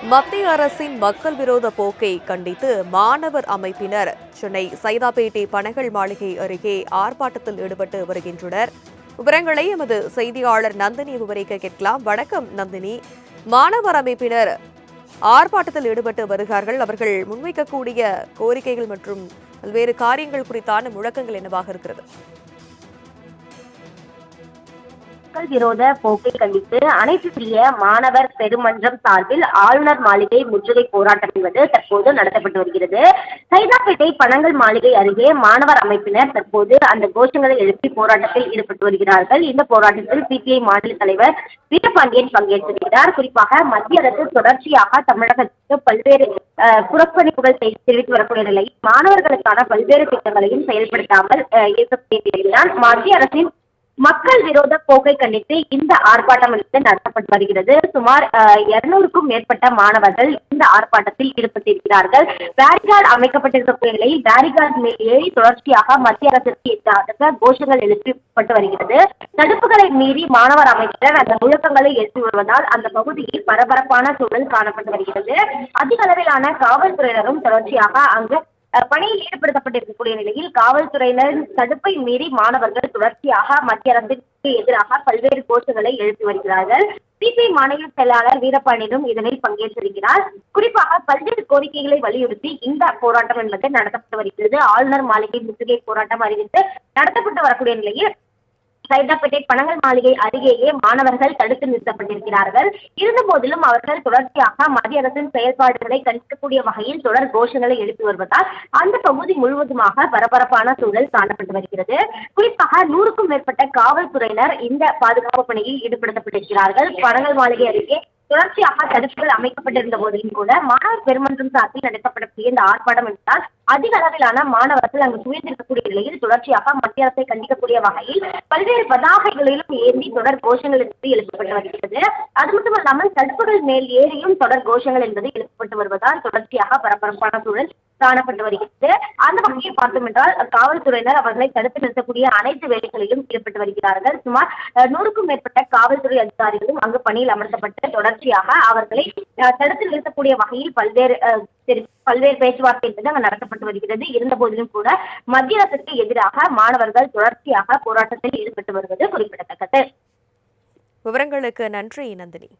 மத்திய அரசின் மக்கள் விரோத போக்கை கண்டித்து மாணவர் அமைப்பினர் சென்னை சைதாப்பேட்டை பனகல் மாளிகை அருகே ஆர்ப்பாட்டத்தில் ஈடுபட்டு வருகின்றனர். விவரங்களை எமது செய்தியாளர் நந்தினி விவரிக்க கேட்கலாம். வணக்கம் நந்தினி. மாணவர் அமைப்பினர் ஆர்ப்பாட்டத்தில் ஈடுபட்டு வருகிறார்கள். அவர்கள் முன்வைக்கக்கூடிய கோரிக்கைகள் மற்றும் பல்வேறு காரியங்கள் குறித்தான முழக்கங்கள் என்னவாக இருக்கிறது? மக்கள் விரோத போக்கை கண்டித்து அனைத்து இந்திய மாணவர் பெருமன்றம் சார்பில் ஆளுநர் மாளிகை முற்றுகை போராட்டம் என்பது தற்போது நடத்தப்பட்டு வருகிறது. சைதாப்பேட்டை பனங்கல் மாளிகை அருகே மாணவர் அமைப்பினர் தற்போது அந்த கோஷங்களை எழுப்பி போராட்டத்தில் ஈடுபட்டு வருகிறார்கள். இந்த போராட்டத்தில் சிபிஐ மாநில தலைவர் வீரபாண்டியன் பங்கேற்றிருக்கிறார். குறிப்பாக மத்திய அரசு தொடர்ச்சியாக தமிழகத்துக்கு பல்வேறு புறக்கணிப்புகள் தெரிவித்து வரக்கூடிய நிலையில் மாணவர்களுக்கான பல்வேறு திட்டங்களையும் செயல்படுத்தாமல் இருக்கக்கூடிய நிலையில்தான் மத்திய அரசின் மக்கள் விரோத போக்கை கண்டித்து இந்த ஆர்ப்பாட்டம் நடத்தப்பட்டு வருகிறது. சுமார் 200க்கும் மேற்பட்ட மாணவர்கள் இந்த ஆர்ப்பாட்டத்தில் ஈடுபட்டிருக்கிறார்கள். பேரிகார்டு அமைக்கப்பட்டிருக்கக்கூடிய நிலையில் பேரிகார்டு மேல் ஏறி தொடர்ச்சியாக மத்திய அரசிற்கு எதிராக கோஷங்கள் எழுப்பப்பட்டு வருகிறது. தடுப்புகளை மீறி மாணவர் அமைப்பினர் அந்த முழக்கங்களை எழுப்பி வருவதால் அந்த பகுதியில் பரபரப்பான சூழல் காணப்பட்டு வருகிறது. அதிக அளவிலான காவல்துறையினரும் தொடர்ச்சியாக அங்கு பணியில் ஈடுபடுத்தப்பட்டிருக்கக்கூடிய நிலையில் காவல்துறையினரின் தடுப்பை மீறி மாணவர்கள் தொடர்ச்சியாக மத்திய அரசிற்கு எதிராக பல்வேறு கோஷங்களை எழுப்பி வருகிறார்கள். சிபிஐ மாநில செயலாளர் வீரபாண்டியனும் இதனில் பங்கேற்றிருக்கிறார். குறிப்பாக பல்வேறு கோரிக்கைகளை வலியுறுத்தி இந்த போராட்டம் என்பது நடத்தப்பட்டு வருகிறது. ஆளுநர் மாளிகை முற்றுகை போராட்டம் அறிவித்து நடத்தப்பட்டு வரக்கூடிய நிலையில் சைதாப்பேட்டை பனங்கல் மாளிகை அருகேயே மாணவர்கள் தடுத்து நிறுத்தப்பட்டிருக்கிறார்கள். இருந்த போதிலும் அவர்கள் தொடர்ச்சியாக மத்திய அரசின் செயல்பாடுகளை கணிக்கக்கூடிய வகையில் தொடர் கோஷங்களை எழுப்பி வருவதால் அந்த பகுதி முழுவதுமாக பரபரப்பான சூழல் காணப்பட்டு வருகிறது. குறிப்பாக 100க்கும் மேற்பட்ட காவல்துறையினர் இந்த பாதுகாப்பு பணியில் ஈடுபடுத்தப்பட்டிருக்கிறார்கள். பனங்கல் மாளிகை அருகே தொடர்ச்சியாக தடுப்புகள் அமைக்கப்பட்டிருந்த போதிலும் கூட மாணவர் பெருமன்றம் சார்பில் நடத்தப்படக்கூடிய இந்த ஆர்ப்பாட்டம் என்றால் அதிக அளவிலான மாணவர்கள் அங்கு சுயந்திருக்கக்கூடிய நிலையில் தொடர்ச்சியாக மத்திய அரசை கண்டிக்கக்கூடிய வகையில் பல்வேறு பதாகைகளிலும் ஏந்தி தொடர் கோஷங்கள் என்பது எழுப்பப்பட்டு வருகிறது. அது மட்டுமல்லாமல் தடுப்புகள் மேல் ஏறியும் தொடர் கோஷங்கள் என்பது எழுப்பப்பட்டு வருவதால் தொடர்ச்சியாக பரபரப்பான சூழல் காணப்பட்டு வருகிறது. அந்த வகையை பார்த்தோம் என்றால் காவல்துறையினர் அவர்களை தடுத்து நிறுத்தக்கூடிய அனைத்து வேலைகளிலும் ஈடுபட்டு வருகிறார்கள். சுமார் 100க்கும் மேற்பட்ட காவல்துறை அதிகாரிகளும் அங்கு பணியில் அமர்த்தப்பட்டு தொடர்ச்சியாக அவர்களை தடுத்து நிறுத்தக்கூடிய வகையில் பல்வேறு பேச்சுவார்த்தை என்பது அங்கு நடத்தப்பட்டு வருகிறது. இருந்த போதிலும் கூட மத்திய அரசுக்கு எதிராக மாணவர்கள் தொடர்ச்சியாக போராட்டத்தில் ஈடுபட்டு வருவது குறிப்பிடத்தக்கது. விவரங்களுக்கு நன்றி நந்தினி.